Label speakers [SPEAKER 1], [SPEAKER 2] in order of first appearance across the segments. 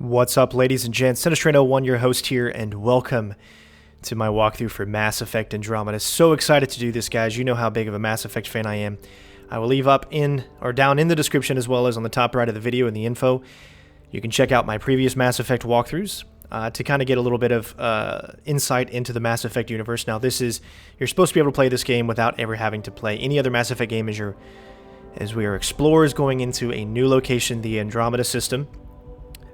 [SPEAKER 1] What's up, ladies and gents? CenterStrain01, your host here, and welcome to my walkthrough for Mass Effect Andromeda. So excited to do this, guys. You know how big of a Mass Effect fan I am. I will leave up in or down in the description as well as on the top right of the video in the info. You can check out my previous Mass Effect walkthroughs to kind of get a little bit of insight into the Mass Effect universe. Now, you're supposed to be able to play this game without ever having to play any other Mass Effect game as we are explorers going into a new location, the Andromeda system.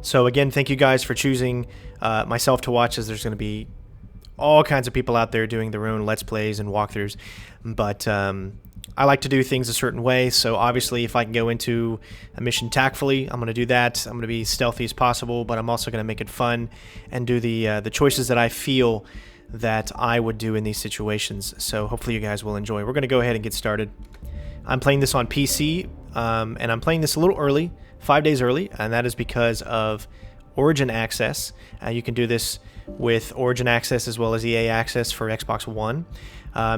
[SPEAKER 1] So again, thank you guys for choosing myself to watch, as there's going to be all kinds of people out there doing their own Let's Plays and walkthroughs. But I like to do things a certain way, so obviously if I can go into a mission tactfully, I'm going to do that. I'm going to be stealthy as possible, but I'm also going to make it fun and do the choices that I feel that I would do in these situations. So hopefully you guys will enjoy. We're going to go ahead and get started. I'm playing this on PC, and I'm playing this a little early. 5 days early, and that is because of Origin Access. You can do this with Origin Access as well as EA Access for Xbox One.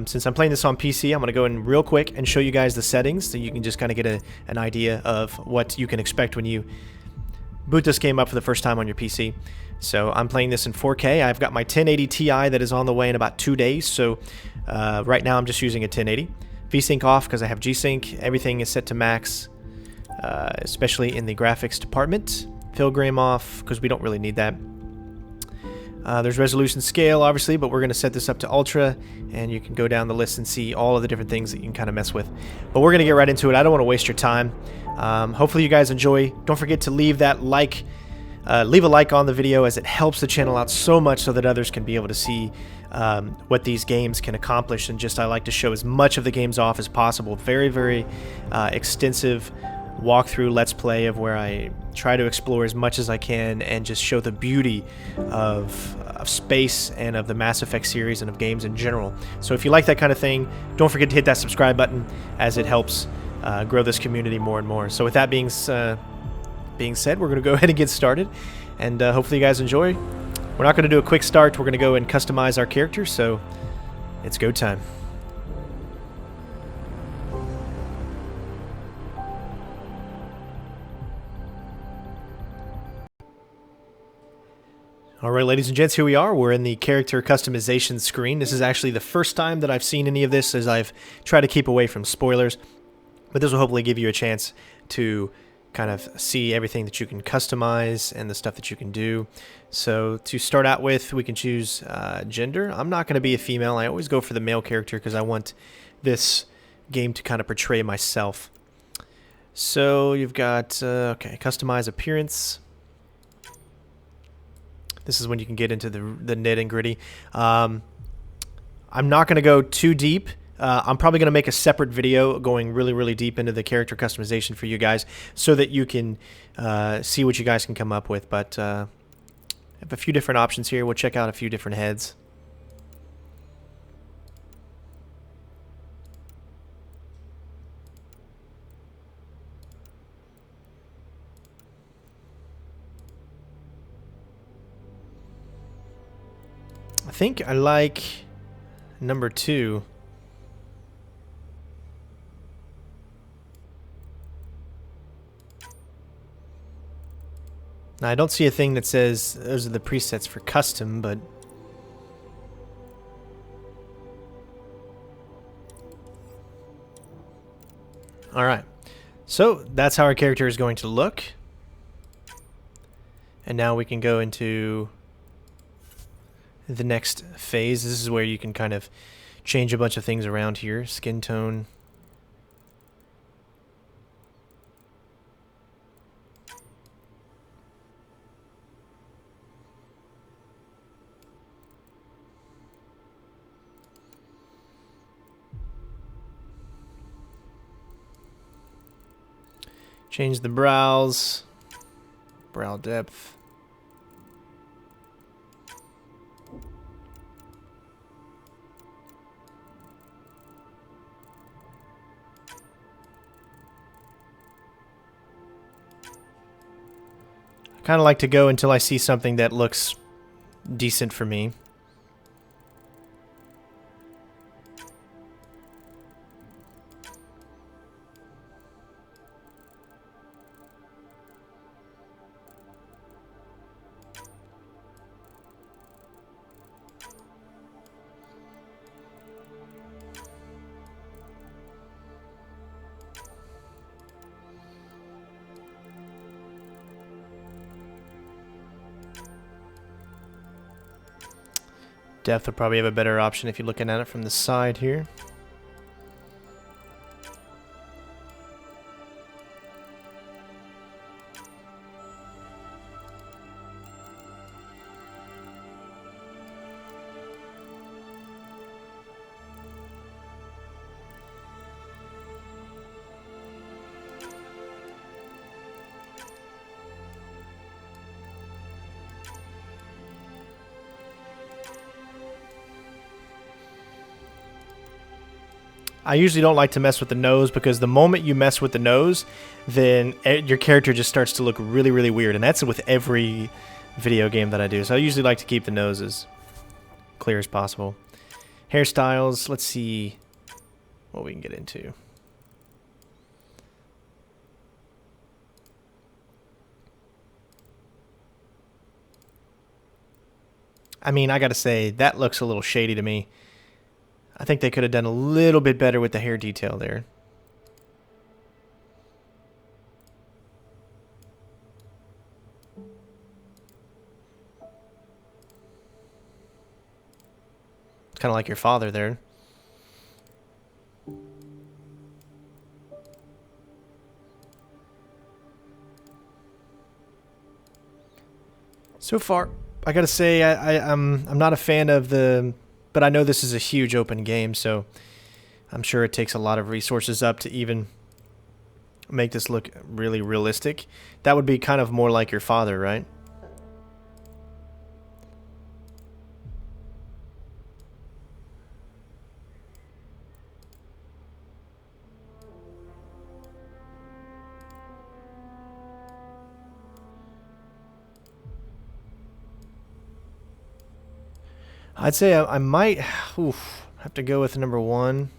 [SPEAKER 1] Since I'm playing this on PC, I'm going to go in real quick and show you guys the settings so you can just kind of get an idea of what you can expect when you boot this game up for the first time on your PC. So I'm playing this in 4K. I've got my 1080 Ti that is on the way in about 2 days, so right now I'm just using a 1080. VSync off because I have G-Sync. Everything is set to max. Especially in the graphics department. Filgram off, because we don't really need that. There's resolution scale, obviously, but we're going to set this up to ultra, and you can go down the list and see all of the different things that you can kind of mess with. But we're going to get right into it. I don't want to waste your time. Hopefully you guys enjoy. Don't forget to leave a like on the video, as it helps the channel out so much so that others can be able to see what these games can accomplish. And I like to show as much of the games off as possible. Very, very extensive walkthrough Let's Play of where I try to explore as much as I can and just show the beauty of space and of the Mass Effect series and of games in general. So if you like that kind of thing, don't forget to hit that subscribe button, as it helps grow this community more and more. So with that being said, we're going to go ahead and get started, and hopefully you guys enjoy. We're not going to do a quick start. We're going to go and customize our character, so it's go time. Alright, ladies and gents, here we are. We're in the character customization screen. This is actually the first time that I've seen any of this, as I've tried to keep away from spoilers. But this will hopefully give you a chance to kind of see everything that you can customize and the stuff that you can do. So to start out with, we can choose gender. I'm not going to be a female. I always go for the male character because I want this game to kind of portray myself. So you've got, okay, customize appearance. This is when you can get into the nit and gritty. I'm not going to go too deep. I'm probably going to make a separate video going really, really deep into the character customization for you guys, so that you can see what you guys can come up with. But I have a few different options here. We'll check out a few different heads. I think I like number 2. Now, I don't see a thing that says those are the presets for custom, but alright. So that's how our character is going to look. And now we can go into the next phase. This is where you can kind of change a bunch of things around here. Skin tone. Change the brows. Brow depth. I kind of like to go until I see something that looks decent for me. Depth would probably have a better option if you're looking at it from the side here. I usually don't like to mess with the nose because the moment you mess with the nose, then your character just starts to look really, really weird. And that's with every video game that I do. So I usually like to keep the nose as clear as possible. Hairstyles, let's see what we can get into. I mean, I gotta say, that looks a little shady to me. I think they could have done a little bit better with the hair detail there. It's kind of like your father there. So far, I gotta say, I'm not a fan of the... But I know this is a huge open game, so I'm sure it takes a lot of resources up to even make this look really realistic. That would be kind of more like your father, right? I'd say I might have to go with number 1.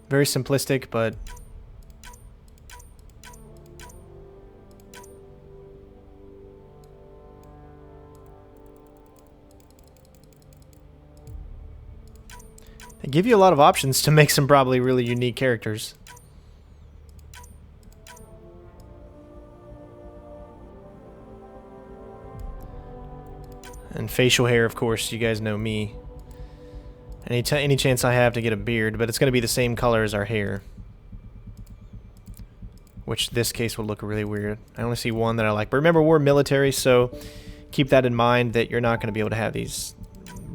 [SPEAKER 1] Very simplistic, but they give you a lot of options to make some probably really unique characters. And facial hair, of course, you guys know me. Any chance I have to get a beard, but it's going to be the same color as our hair. Which this case will look really weird. I only see one that I like. But remember, we're military, so keep that in mind that you're not going to be able to have these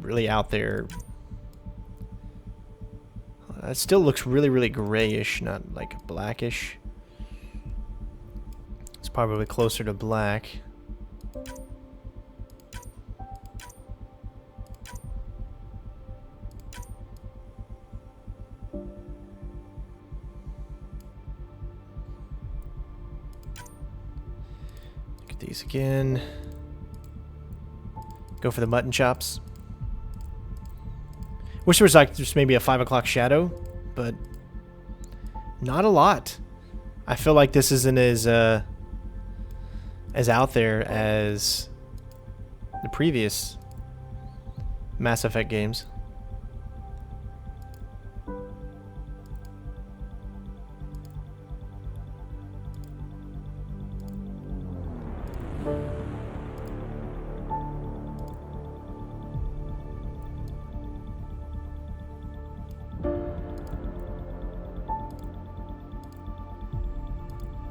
[SPEAKER 1] really out there. It still looks really, really grayish, not like blackish. It's probably closer to black. These again. Go for the mutton chops. Wish there was like just maybe a 5 o'clock shadow, but not a lot. I feel like this isn't as out there as the previous Mass Effect games.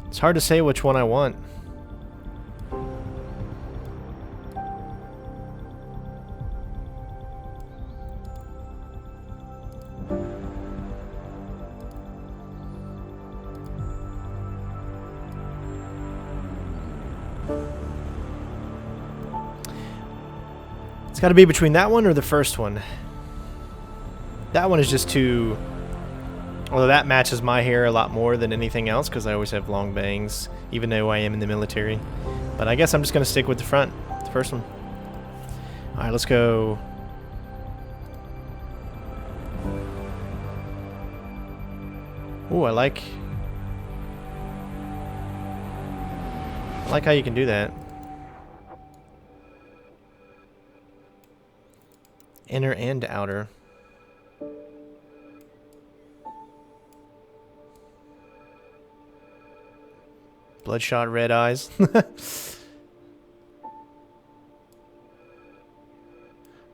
[SPEAKER 1] It's hard to say which one I want. It's got to be between that one or the first one. That one is just too... Although that matches my hair a lot more than anything else because I always have long bangs, even though I am in the military. But I guess I'm just going to stick with the front, the first one. Alright, let's go. Ooh, I like how you can do that. Inner and outer. Bloodshot red eyes.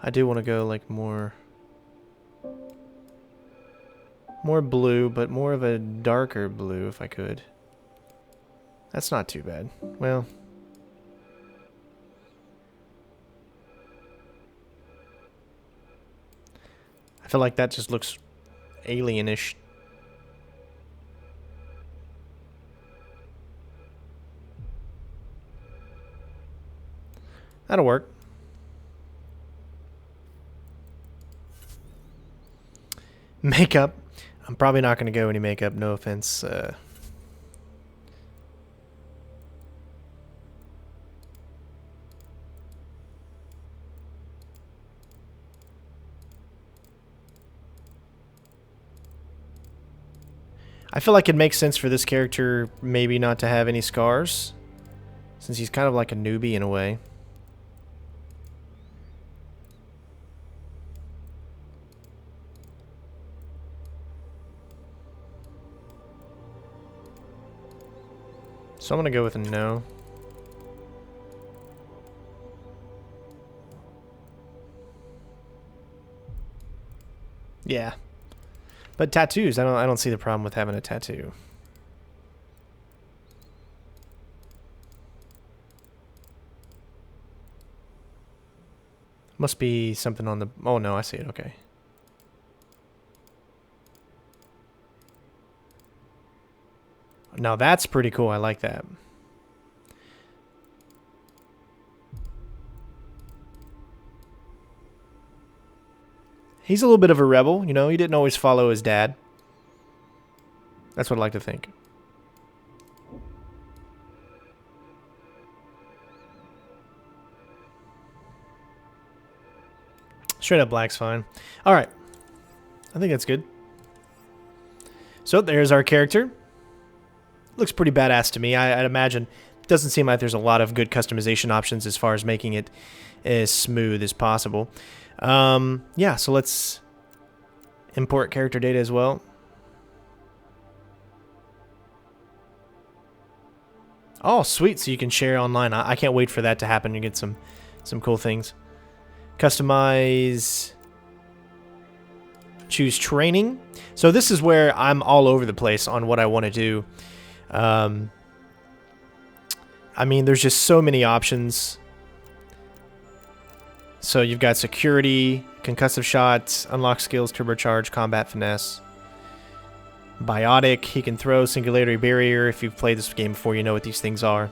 [SPEAKER 1] I do want to go like more blue, but more of a darker blue if I could. That's not too bad. Well, I feel like that just looks alienish. That'll work. Makeup. I'm probably not going to go any makeup, no offense. I feel like it makes sense for this character maybe not to have any scars, since he's kind of like a newbie in a way. So I'm going to go with a no. Yeah. But tattoos, I don't see the problem with having a tattoo. Must be something on the... Oh, no, I see it. Okay. Now that's pretty cool. I like that. He's a little bit of a rebel, you know. He didn't always follow his dad. That's what I like to think. Straight up black's fine. All right. I think that's good. So there's our character. Looks pretty badass to me. I'd imagine. Doesn't seem like there's a lot of good customization options as far as making it as smooth as possible. Yeah, so let's import character data as well. Oh, sweet. So you can share online. I can't wait for that to happen and get some cool things. Customize. Choose training. So this is where I'm all over the place on what I want to do. I mean, there's just so many options. So you've got security, concussive shots, unlock skills, turbocharge, combat finesse, biotic. He can throw singularity barrier. If you've played this game before, you know what these things are.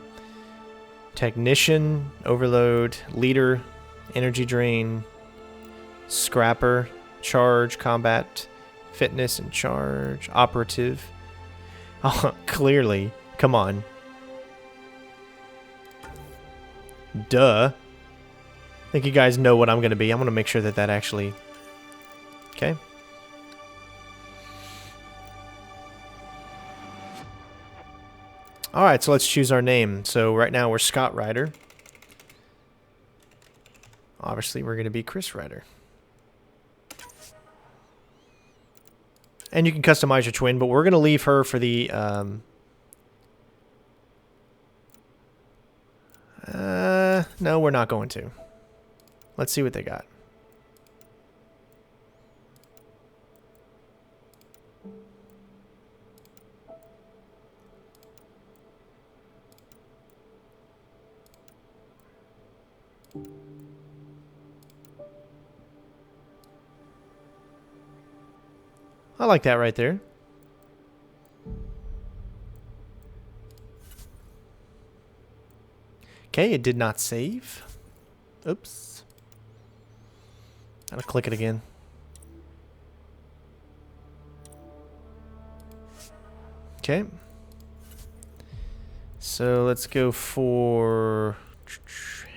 [SPEAKER 1] Technician, overload, leader, energy drain, scrapper, charge, combat, fitness, and charge, operative. Oh, clearly. Come on. Duh. I think you guys know what I'm going to be. I'm going to make sure that that actually... Okay. Alright, so let's choose our name. So right now we're Scott Ryder. Obviously we're going to be Chris Ryder. And you can customize your twin, but we're going to leave her for the... no, we're not going to. Let's see what they got. I like that right there. Okay, it did not save. Oops. Gotta click it again. Okay. So let's go for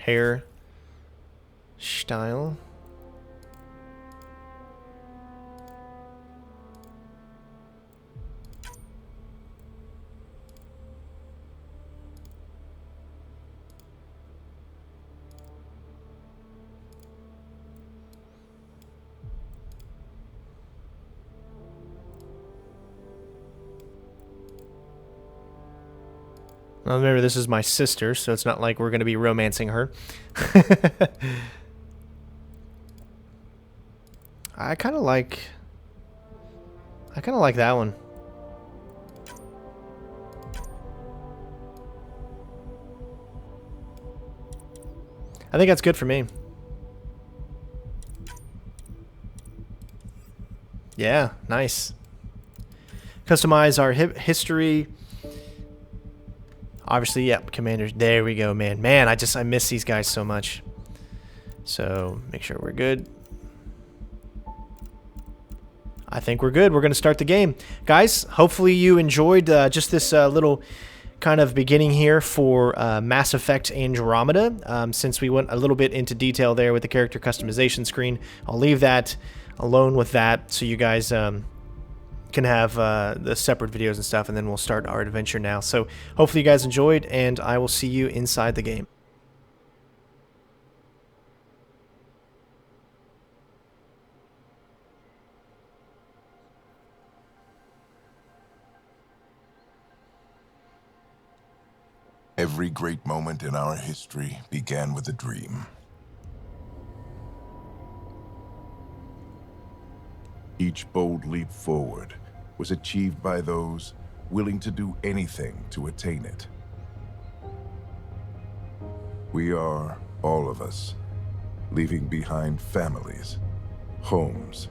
[SPEAKER 1] hair style. Now remember, this is my sister, so it's not like we're going to be romancing her. I kind of like that one. I think that's good for me. Yeah, nice. Customize our history. Obviously, yep, commanders. There we go, man. Man, I miss these guys so much. So, make sure we're good. I think we're good. We're going to start the game. Guys, hopefully you enjoyed just this little kind of beginning here for Mass Effect Andromeda. Since we went a little bit into detail there with the character customization screen, I'll leave that alone with that so you guys can have the separate videos and stuff, and then we'll start our adventure now. So hopefully you guys enjoyed, and I will see you inside the game.
[SPEAKER 2] Every great moment in our history began with a dream. Each bold leap forward was achieved by those willing to do anything to attain it. We are, all of us, leaving behind families, homes,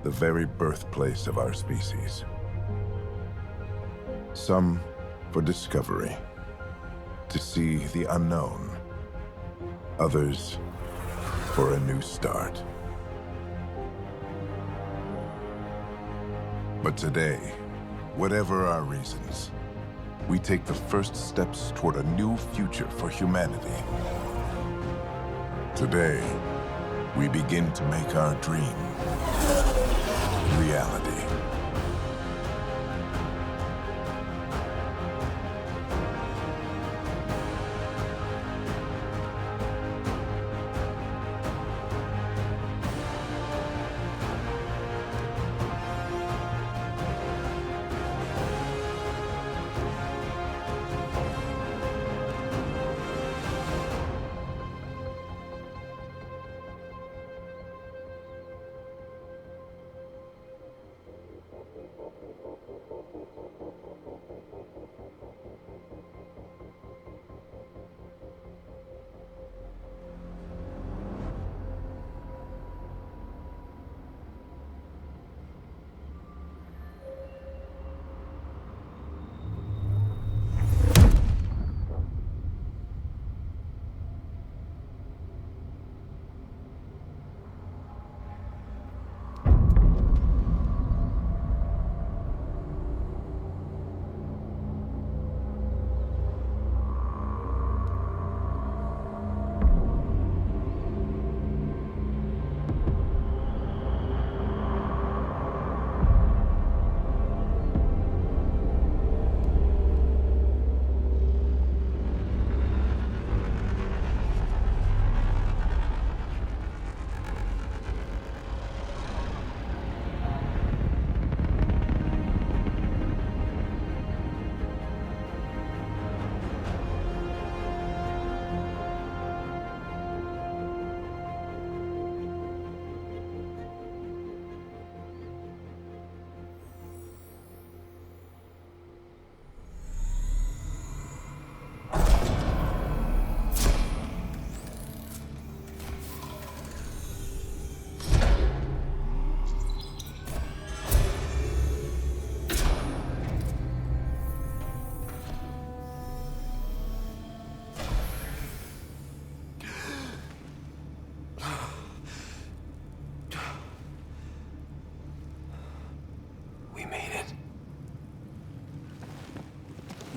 [SPEAKER 2] the very birthplace of our species. Some for discovery, to see the unknown. Others for a new start. But today, whatever our reasons, we take the first steps toward a new future for humanity. Today, we begin to make our dream reality.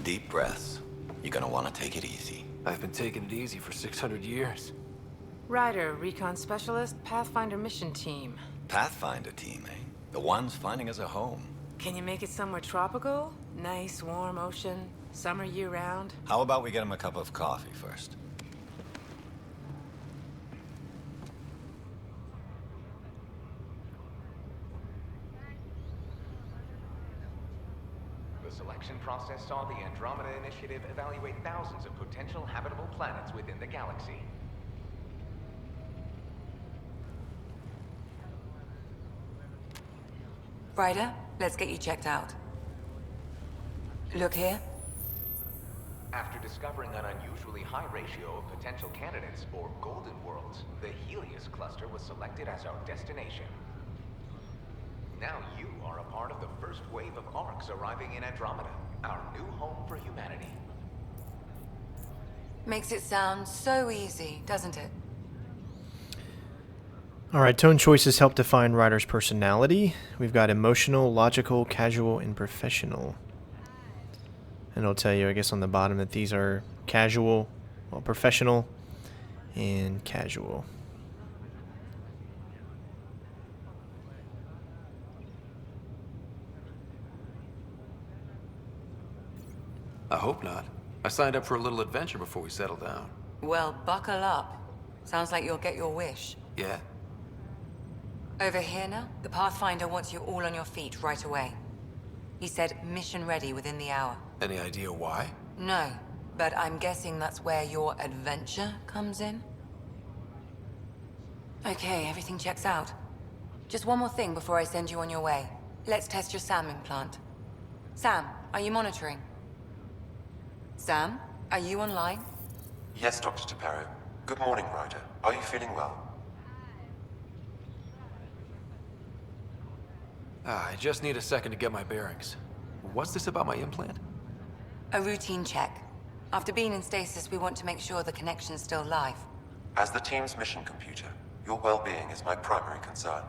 [SPEAKER 3] Deep breaths. You're gonna want to take it easy.
[SPEAKER 4] I've been taking it easy for 600 years.
[SPEAKER 5] Ryder, recon specialist, Pathfinder mission team.
[SPEAKER 3] Pathfinder team, eh? The ones finding us a home.
[SPEAKER 5] Can you make it somewhere tropical? Nice, warm ocean, summer year-round?
[SPEAKER 3] How about we get them a cup of coffee first?
[SPEAKER 6] The selection process saw the Andromeda Initiative evaluate thousands of potential habitable planets within the galaxy.
[SPEAKER 5] Ryder, let's get you checked out. Look here.
[SPEAKER 6] After discovering an unusually high ratio of potential candidates, or golden worlds, the Helios cluster was selected as our destination. Now you are a part of the first wave of arcs arriving in Andromeda, our new home for humanity.
[SPEAKER 5] Makes it sound so easy, doesn't it?
[SPEAKER 1] Alright, tone choices help define Ryder's personality. We've got emotional, logical, casual, and professional. And it'll tell you, I guess, on the bottom that these are casual, well, professional, and casual.
[SPEAKER 4] I hope not. I signed up for a little adventure before we settle down.
[SPEAKER 5] Well, buckle up. Sounds like you'll get your wish.
[SPEAKER 4] Yeah?
[SPEAKER 5] Over here now, the Pathfinder wants you all on your feet right away. He said mission ready within the hour.
[SPEAKER 4] Any idea why?
[SPEAKER 5] No, but I'm guessing that's where your adventure comes in? Okay, everything checks out. Just one more thing before I send you on your way. Let's test your SAM implant. Sam, are you monitoring? Sam, are you online?
[SPEAKER 7] Yes, Dr. Taparo. Good morning, Ryder. Are you feeling well?
[SPEAKER 4] I just need a second to get my bearings. What's this about my implant?
[SPEAKER 5] A routine check. After being in stasis, we want to make sure the connection's still live.
[SPEAKER 7] As the team's mission computer, your well-being is my primary concern.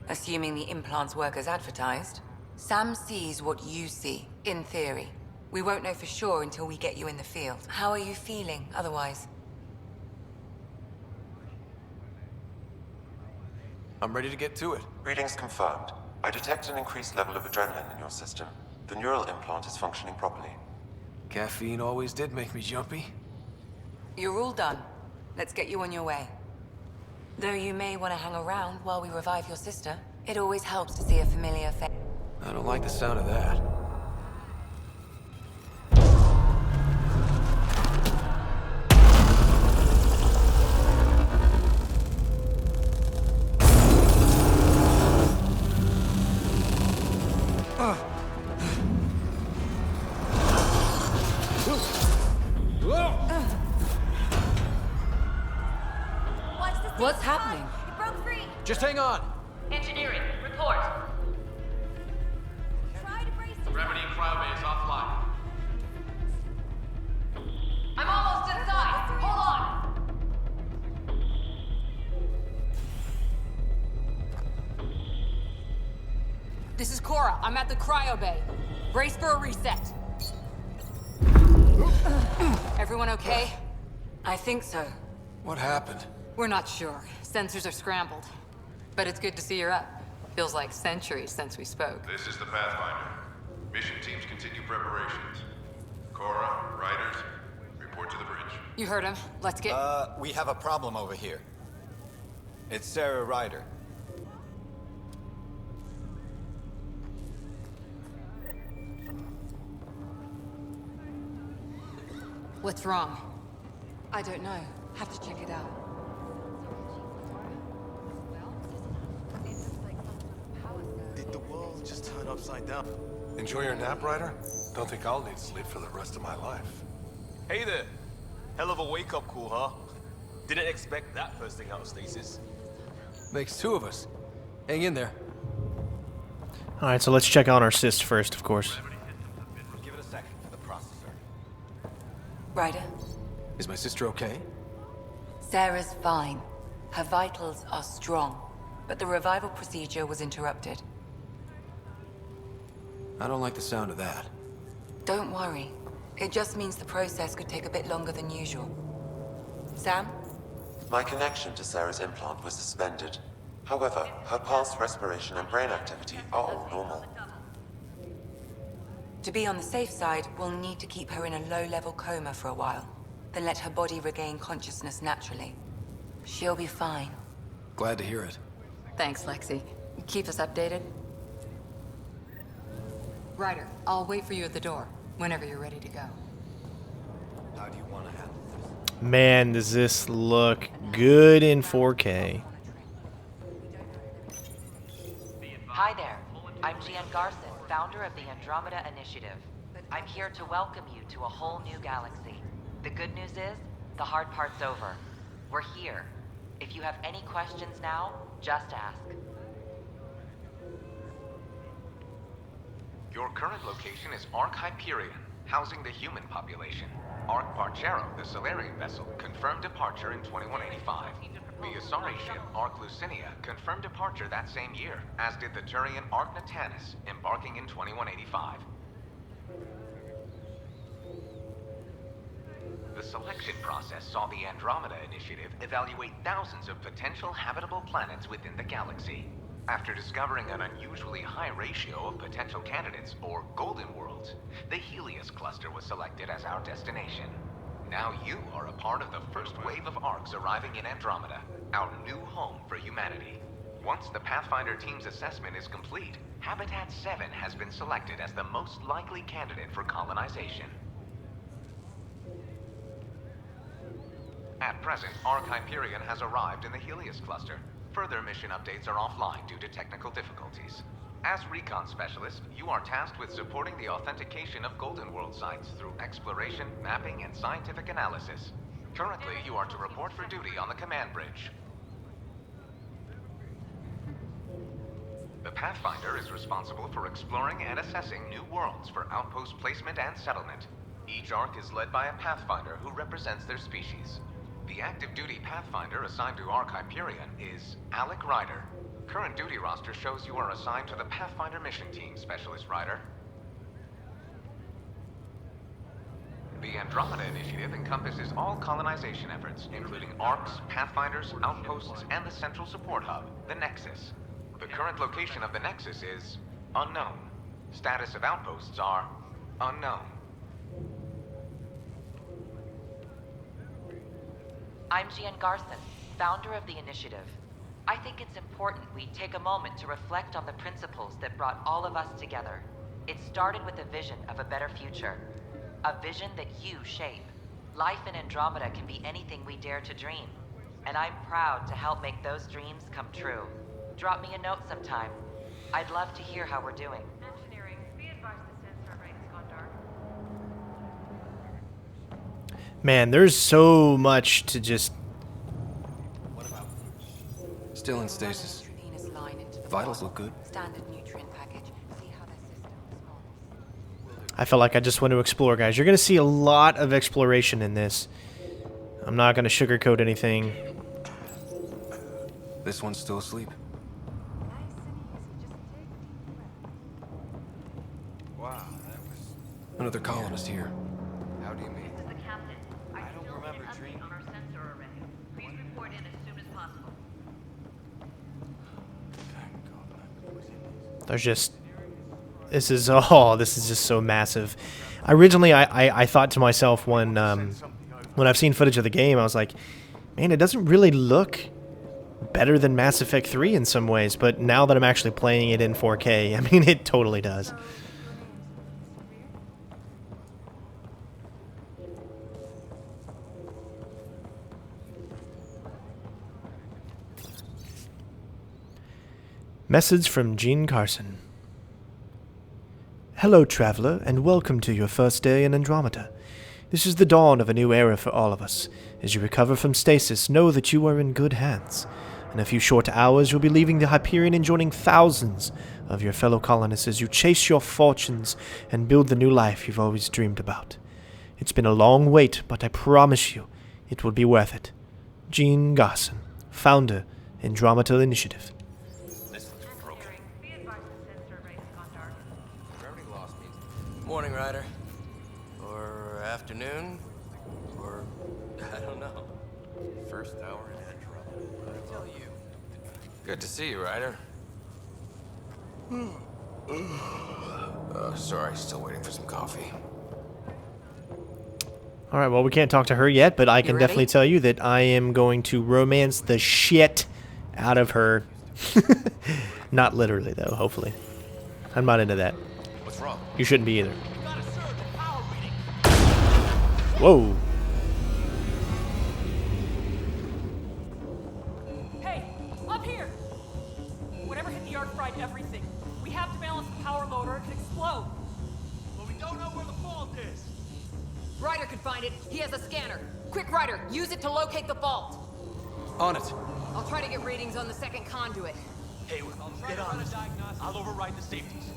[SPEAKER 5] Assuming the implants work as advertised, Sam sees what you see, in theory. We won't know for sure until we get you in the field. How are you feeling otherwise?
[SPEAKER 4] I'm ready to get to it.
[SPEAKER 7] Readings confirmed. I detect an increased level of adrenaline in your system. The neural implant is functioning properly.
[SPEAKER 4] Caffeine always did make me jumpy.
[SPEAKER 5] You're all done. Let's get you on your way. Though you may want to hang around while we revive your sister, it always helps to see a familiar face.
[SPEAKER 4] I don't like the sound of that.
[SPEAKER 5] What's happening?
[SPEAKER 8] It broke free.
[SPEAKER 4] Just hang on.
[SPEAKER 8] Engineering, report. Try to brace yourself.
[SPEAKER 9] Gravity in Cryo Bay is offline.
[SPEAKER 8] I'm almost inside. Hold on. This is Cora. I'm at the Cryo Bay. Brace for a reset.
[SPEAKER 5] Everyone okay? I think so.
[SPEAKER 4] What happened?
[SPEAKER 8] We're not sure. Sensors are scrambled. But it's good to see you're up. Feels like centuries since we spoke.
[SPEAKER 9] This is the Pathfinder. Mission teams continue preparations. Cora, Ryders, report to the bridge.
[SPEAKER 8] You heard him. Let's get...
[SPEAKER 3] We have a problem over here. It's Sara Ryder.
[SPEAKER 8] What's wrong?
[SPEAKER 5] I don't know. Have to check it out.
[SPEAKER 10] Did the world just turn upside down? Enjoy your nap, Ryder? Don't think I'll need sleep for the rest of my life.
[SPEAKER 11] Hey there. Hell of a wake-up call, huh? Didn't expect that first thing out of stasis.
[SPEAKER 4] Makes two of us. Hang in there.
[SPEAKER 1] Alright, so let's check out our cyst first, of course.
[SPEAKER 3] Give it a second for the processor.
[SPEAKER 5] Ryder,
[SPEAKER 4] Is my sister okay?
[SPEAKER 5] Sarah's fine. Her vitals are strong, but the revival procedure was interrupted.
[SPEAKER 4] I don't like the sound of that.
[SPEAKER 5] Don't worry. It just means the process could take a bit longer than usual. Sam?
[SPEAKER 7] My connection to Sarah's implant was suspended. However, her pulse, respiration, and brain activity are all normal.
[SPEAKER 5] To be on the safe side, we'll need to keep her in a low-level coma for a while, then let her body regain consciousness naturally. She'll be fine.
[SPEAKER 4] Glad to hear it.
[SPEAKER 8] Thanks, Lexi. Keep us updated. Ryder, I'll wait for you at the door, whenever you're ready to go.
[SPEAKER 3] How do you want to handle this?
[SPEAKER 1] Man, does this look good in 4K.
[SPEAKER 12] Hi there. I'm Gian Garson, founder of the Andromeda Initiative. I'm here to welcome you to a whole new galaxy. The good news is, the hard part's over. We're here. If you have any questions now, just ask.
[SPEAKER 6] Your current location is Ark Hyperion, housing the human population. Ark Barchero, the Solarian vessel, confirmed departure in 2185. The Asari ship, Ark Lucinia, confirmed departure that same year, as did the Turian Ark Natanus, embarking in 2185. The selection process saw the Andromeda Initiative evaluate thousands of potential habitable planets within the galaxy. After discovering an unusually high ratio of potential candidates, or golden worlds, the Helios cluster was selected as our destination. Now you are a part of the first wave of Arks arriving in Andromeda, our new home for humanity. Once the Pathfinder team's assessment is complete, Habitat 7 has been selected as the most likely candidate for colonization. At present, Ark Hyperion has arrived in the Helios cluster. Further mission updates are offline due to technical difficulties. As recon specialist, you are tasked with supporting the authentication of Golden World sites through exploration, mapping, and scientific analysis. Currently, you are to report for duty on the command bridge. The Pathfinder is responsible for exploring and assessing new worlds for outpost placement and settlement. Each Ark is led by a Pathfinder who represents their species. The active duty Pathfinder assigned to Ark Hyperion is Alec Ryder. Current duty roster shows you are assigned to the Pathfinder mission team, Specialist Ryder. The Andromeda Initiative encompasses all colonization efforts, including Arks, Pathfinders, outposts, and the central support hub, the Nexus. The current location of the Nexus is unknown. Status of outposts are unknown.
[SPEAKER 12] I'm Gian Garson, founder of the initiative. I think it's important we take a moment to reflect on the principles that brought all of us together. It started with a vision of a better future. A vision that you shape. Life in Andromeda can be anything we dare to dream. And I'm proud to help make those dreams come true. Drop me a note sometime. I'd love to hear how we're doing.
[SPEAKER 13] Engineering, be advised the sensor array has gone dark.
[SPEAKER 1] Man, there's so much to just...
[SPEAKER 4] Still in stasis. Vitals look good.
[SPEAKER 5] Standard nutrient package. See how their system responds.
[SPEAKER 1] I feel like I just want to explore, guys. You're going to see a lot of exploration in this. I'm not going to sugarcoat anything.
[SPEAKER 4] This one's still asleep.
[SPEAKER 10] Wow, that was...
[SPEAKER 4] Another colonist here.
[SPEAKER 10] How do you mean?
[SPEAKER 13] This is the captain. I
[SPEAKER 10] don't
[SPEAKER 13] still
[SPEAKER 10] remember
[SPEAKER 13] need an
[SPEAKER 10] dreaming.
[SPEAKER 13] update on our sensor array. Please report in as soon as possible.
[SPEAKER 1] There's just... This is... Oh, this is just so massive. Originally, I thought to myself when I've seen footage of the game, I was like, man, it doesn't really look better than Mass Effect 3 in some ways, but now that I'm actually playing it in 4K, I mean, it totally does. Message from Gene Carson. Hello, traveler, and welcome to your first day in Andromeda. This is the dawn of a new era for all of us. As you recover from stasis, know that you are in good hands. In a few short hours, you'll be leaving the Hyperion and joining thousands of your fellow colonists as you chase your fortunes and build the new life you've always dreamed about. It's been a long wait, but I promise you, it will be worth it. Gene Garson, founder, Andromeda Initiative.
[SPEAKER 13] Be advised the sensor array has gone dark.
[SPEAKER 4] Gravity loss means morning, Ryder. Or afternoon. Or I don't know.
[SPEAKER 10] First hour in Andromeda.
[SPEAKER 4] I tell you. Good to see you, Ryder. Sorry, still waiting for some coffee.
[SPEAKER 1] Alright, well, we can't talk to her yet, but I can definitely tell you that I am going to romance the shit out of her. Not literally, though, hopefully. I'm not into that.
[SPEAKER 10] What's wrong?
[SPEAKER 1] You shouldn't be either. Whoa.
[SPEAKER 8] Hey, up here! Whatever hit the arc fried everything. Ryder could find it. He has a scanner. Quick, Ryder, use it to locate the vault.
[SPEAKER 10] On it.
[SPEAKER 8] I'll try to get readings on the second conduit.
[SPEAKER 11] Hey, get on this. I'll override the safeties.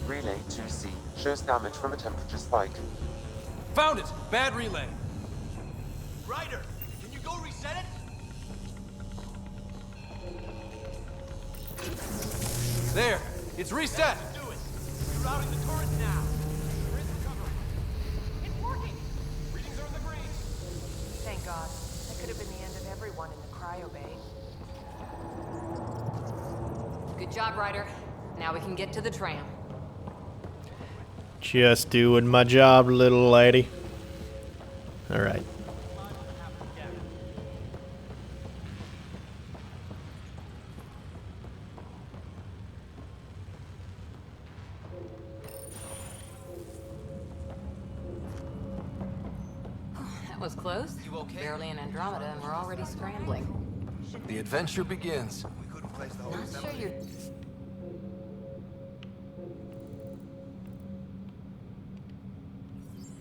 [SPEAKER 7] Relay 2C shows damage from a temperature spike.
[SPEAKER 10] Found it! Bad relay.
[SPEAKER 11] Ryder, can you go reset it?
[SPEAKER 10] There! It's reset!
[SPEAKER 11] Do it. Rerouting the turret now. Grid's recovering. It's working. Readings are in the green.
[SPEAKER 13] Thank God. That could have been the end of everyone in the Cryo Bay.
[SPEAKER 8] Good job, Ryder. Now we can get to the tram.
[SPEAKER 1] Just doing my job, little lady. All right.
[SPEAKER 8] That was close.
[SPEAKER 4] You okay?
[SPEAKER 8] Barely in Andromeda, and we're already scrambling.
[SPEAKER 10] The adventure begins.
[SPEAKER 8] Not sure you're...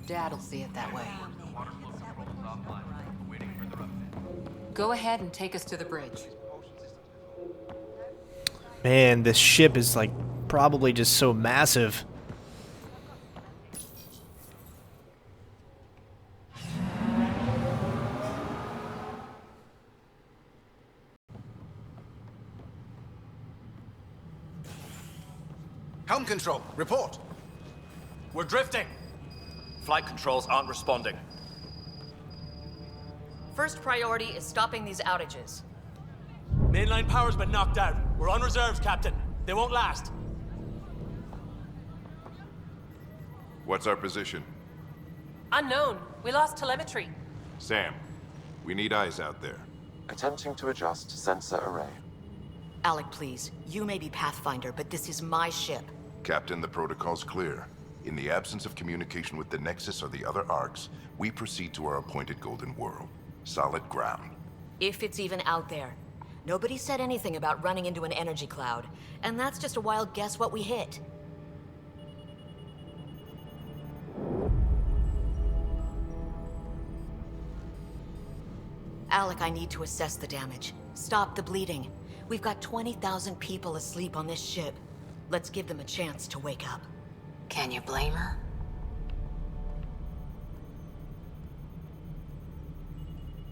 [SPEAKER 8] Dad'll see it that way. Go ahead and take us to the bridge.
[SPEAKER 1] Man, this ship is like probably just so massive.
[SPEAKER 10] Helm control, report.
[SPEAKER 11] We're drifting. Flight controls aren't responding.
[SPEAKER 14] First priority is stopping these outages.
[SPEAKER 11] Mainline power's been knocked out. We're on reserves, Captain. They won't last.
[SPEAKER 9] What's our position?
[SPEAKER 14] Unknown. We lost telemetry.
[SPEAKER 9] Sam, we need eyes out there.
[SPEAKER 7] Attempting to adjust sensor array.
[SPEAKER 14] Alec, please. You may be Pathfinder, but this is my ship.
[SPEAKER 9] Captain, the protocol's clear. In the absence of communication with the Nexus or the other arcs, we proceed to our appointed Golden World. Solid ground.
[SPEAKER 14] If it's even out there. Nobody said anything about running into an energy cloud, and that's just a wild guess what we hit. Alec, I need to assess the damage. Stop the bleeding. We've got 20,000 people asleep on this ship. Let's give them a chance to wake up.
[SPEAKER 5] Can you blame her?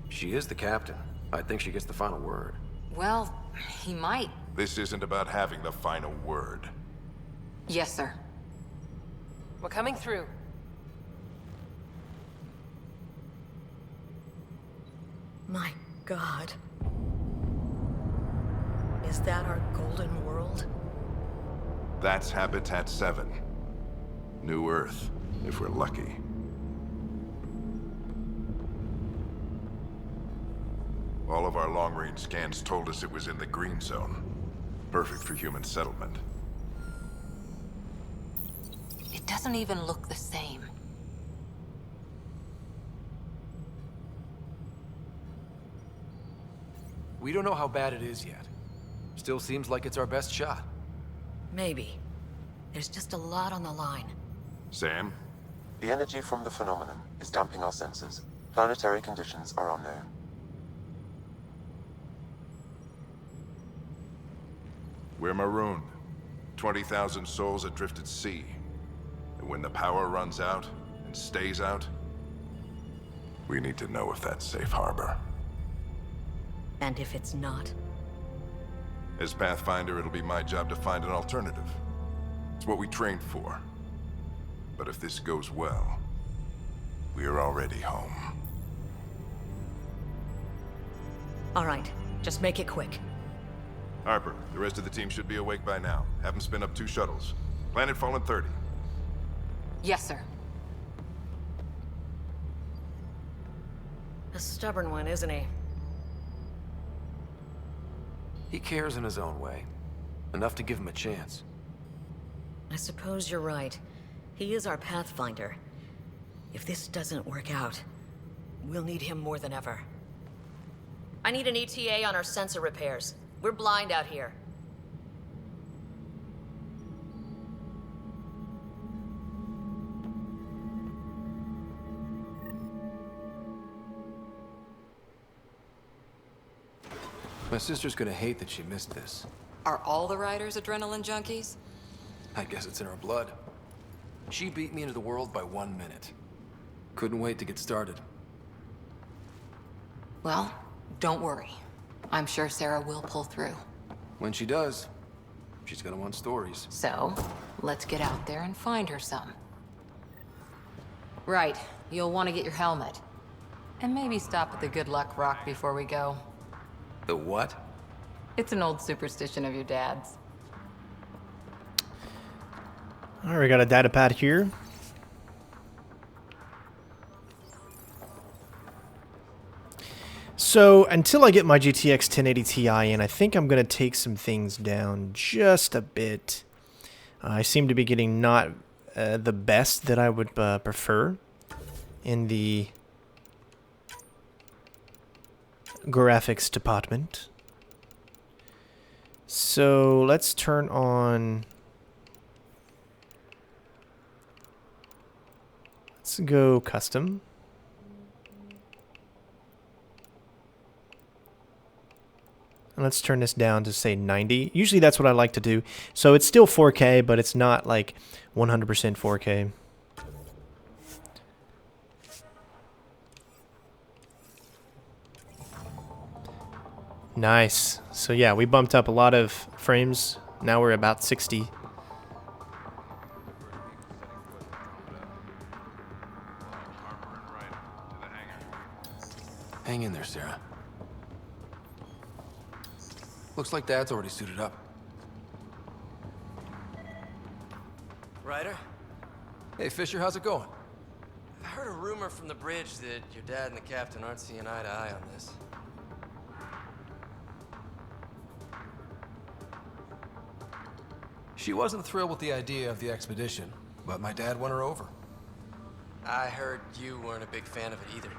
[SPEAKER 4] She is the captain. I think she gets the final word.
[SPEAKER 5] Well, he might.
[SPEAKER 9] This isn't about having the final word.
[SPEAKER 5] Yes, sir.
[SPEAKER 14] We're coming through. My God. Is that our golden world?
[SPEAKER 9] That's Habitat 7. New Earth, if we're lucky. All of our long-range scans told us it was in the green zone. Perfect for human settlement.
[SPEAKER 5] It doesn't even look the same.
[SPEAKER 10] We don't know how bad it is yet. Still seems like it's our best shot.
[SPEAKER 14] Maybe. There's just a lot on the line.
[SPEAKER 9] Sam?
[SPEAKER 7] The energy from the phenomenon is damping our senses. Planetary conditions are unknown.
[SPEAKER 9] We're marooned. 20,000 souls adrift at sea. And when the power runs out, and stays out, we need to know if that's safe harbor.
[SPEAKER 14] And if it's not?
[SPEAKER 9] As Pathfinder, it'll be my job to find an alternative. It's what we trained for. But if this goes well, we're already home.
[SPEAKER 14] All right, just make it quick.
[SPEAKER 9] Harper, the rest of the team should be awake by now. Have them spin up 2 shuttles. Planet Fallen 30.
[SPEAKER 5] Yes, sir.
[SPEAKER 14] A stubborn one, isn't he?
[SPEAKER 4] He cares in his own way. Enough to give him a chance.
[SPEAKER 14] I suppose you're right. He is our Pathfinder. If this doesn't work out, we'll need him more than ever. I need an ETA on our sensor repairs. We're blind out here.
[SPEAKER 4] My sister's gonna hate that she missed this.
[SPEAKER 8] Are all the Ryders adrenaline junkies?
[SPEAKER 4] I guess it's in her blood. She beat me into the world by 1 minute. Couldn't wait to get started.
[SPEAKER 5] Well, don't worry. I'm sure Sara will pull through.
[SPEAKER 4] When she does, she's gonna want stories.
[SPEAKER 5] So, let's get out there and find her some. Right. You'll want to get your helmet. And maybe stop at the Good Luck Rock before we go.
[SPEAKER 4] The what?
[SPEAKER 5] It's an old superstition of your dad's.
[SPEAKER 1] All right, we got a data pad here. So until I get my GTX 1080 Ti in, I think I'm going to take some things down just a bit. I seem to be getting not the best that I would prefer in the graphics department. So let's turn on... Let's go custom. And let's turn this down to say 90. Usually that's what I like to do. So it's still 4K, but it's not like 100% 4K. Nice. So yeah, we bumped up a lot of frames. Now we're about 60.
[SPEAKER 4] Hang in there, Sara. Looks like Dad's already suited up. Ryder? Hey, Fisher, how's it going?
[SPEAKER 6] I heard a rumor from the bridge that your dad and the captain aren't seeing eye to eye on this.
[SPEAKER 4] She wasn't thrilled with the idea of the expedition, but my dad won her over.
[SPEAKER 6] I heard you weren't a big fan of it either.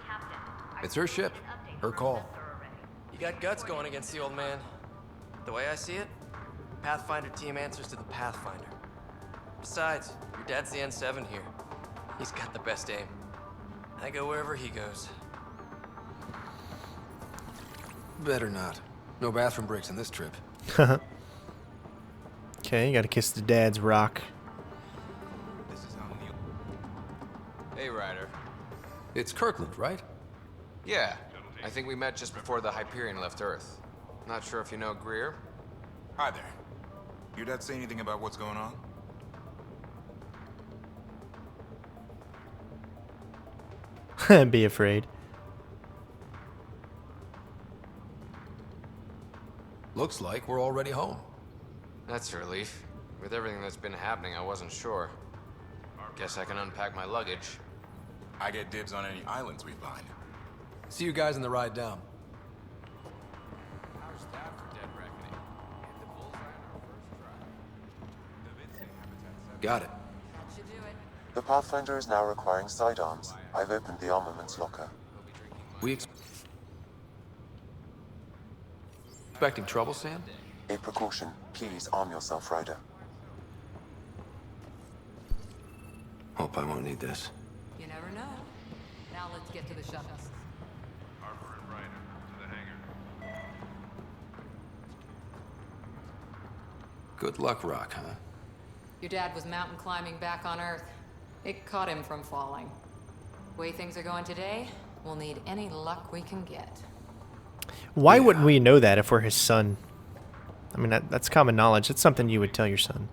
[SPEAKER 4] It's her ship, her call.
[SPEAKER 6] You got guts going against the old man. The way I see it, Pathfinder team answers to the Pathfinder. Besides, your dad's the N7 here. He's got the best aim. I go wherever he goes.
[SPEAKER 4] Better not. No bathroom breaks in this trip.
[SPEAKER 1] Okay, you gotta kiss the dad's rock.
[SPEAKER 15] Hey, Ryder.
[SPEAKER 4] It's Kirkland, right?
[SPEAKER 15] Yeah, I think we met just before the Hyperion left Earth. Not sure if you know Greer.
[SPEAKER 16] Hi there. Your dad say anything about what's going
[SPEAKER 1] on? Be afraid.
[SPEAKER 4] Looks like we're already home.
[SPEAKER 15] That's a relief. With everything that's been happening, I wasn't sure. Guess I can unpack my luggage.
[SPEAKER 16] I get dibs on any islands we find.
[SPEAKER 4] See you guys on the ride down.
[SPEAKER 15] How's that for dead reckoning? Hit the bullseye on our first try.
[SPEAKER 4] Got it.
[SPEAKER 8] That should do it.
[SPEAKER 7] The Pathfinder is now requiring sidearms. I've opened the armaments locker.
[SPEAKER 4] We expecting trouble, Sam?
[SPEAKER 7] A precaution. Please arm yourself, Ryder.
[SPEAKER 4] Hope I won't need this.
[SPEAKER 8] You never know. Now let's get to the shuttles.
[SPEAKER 9] Harper and Ryder, to the hangar.
[SPEAKER 4] Good luck, Rock, huh?
[SPEAKER 8] Your dad was mountain climbing back on Earth. It caught him from falling. Way things are going today, we'll need any luck we can get.
[SPEAKER 1] Why wouldn't we know that if we're his son? I mean, that's common knowledge. It's something you would tell your son.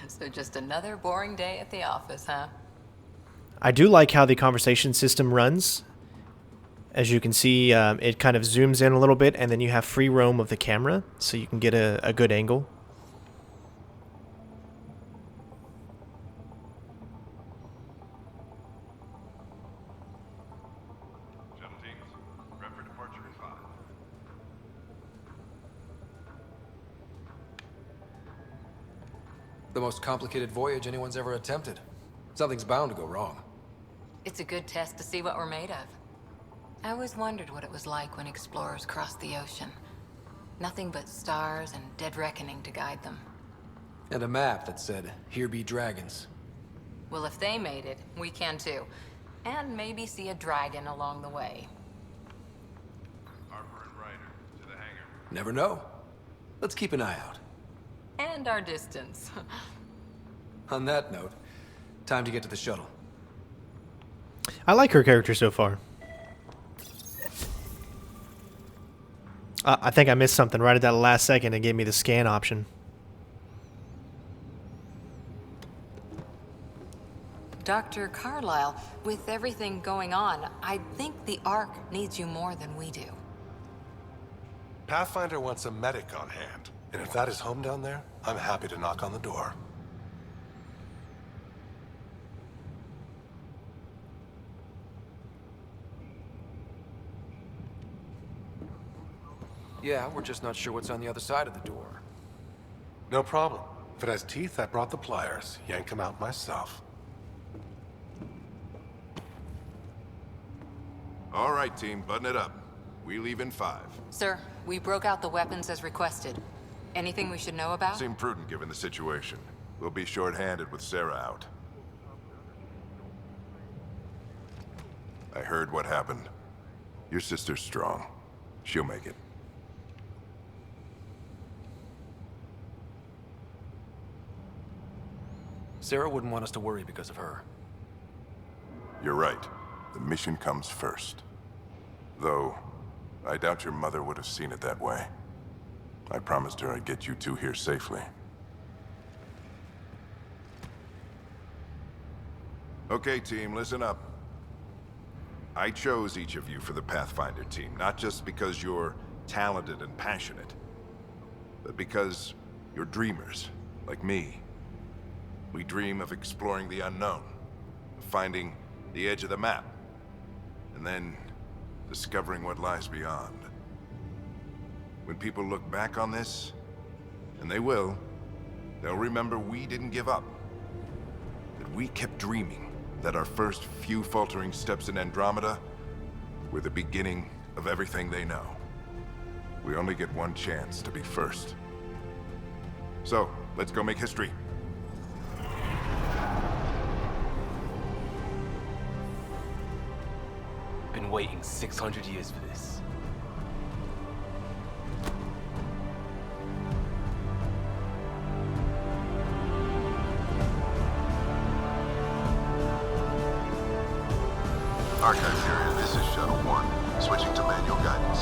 [SPEAKER 5] So just another boring day at the office, huh?
[SPEAKER 1] I do like how the conversation system runs. As you can see, it kind of zooms in a little bit, and then you have free roam of the camera, so you can get a good angle.
[SPEAKER 9] Shuttle teams, prep for departure in 5.
[SPEAKER 4] The most complicated voyage anyone's ever attempted. Something's bound to go wrong.
[SPEAKER 5] It's a good test to see what we're made of. I always wondered what it was like when explorers crossed the ocean. Nothing but stars and dead reckoning to guide them.
[SPEAKER 4] And a map that said, "Here be dragons."
[SPEAKER 5] Well, if they made it, we can too. And maybe see a dragon along the way.
[SPEAKER 4] Never know. Let's keep an eye out.
[SPEAKER 8] And our distance.
[SPEAKER 4] On that note, time to get to the shuttle.
[SPEAKER 1] I like her character so far. I think I missed something right at that last second and gave me the scan option.
[SPEAKER 8] Dr. Carlyle, with everything going on, I think the Ark needs you more than we do.
[SPEAKER 10] Pathfinder wants a medic on hand. And if that is home down there, I'm happy to knock on the door.
[SPEAKER 4] Yeah, we're just not sure what's on the other side of the door.
[SPEAKER 10] No problem. If it has teeth, I brought the pliers. Yank them out myself.
[SPEAKER 9] All right, team, button it up. We leave in 5.
[SPEAKER 8] Sir, we broke out the weapons as requested. Anything we should know about?
[SPEAKER 9] Seemed prudent given the situation. We'll be short-handed with Sara out. I heard what happened. Your sister's strong. She'll make it.
[SPEAKER 4] Sara wouldn't want us to worry because of her.
[SPEAKER 9] You're right. The mission comes first. Though, I doubt your mother would have seen it that way. I promised her I'd get you two here safely. Okay, team, listen up. I chose each of you for the Pathfinder team, not just because you're talented and passionate, but because you're dreamers, like me. We dream of exploring the unknown, of finding the edge of the map, and then discovering what lies beyond. When people look back on this, and they will, they'll remember we didn't give up. That we kept dreaming, that our first few faltering steps in Andromeda were the beginning of everything they know. We only get one chance to be first. So, let's go make history.
[SPEAKER 11] Been waiting 600 years for this.
[SPEAKER 9] Archive area, this is Shuttle 1. Switching to manual guidance.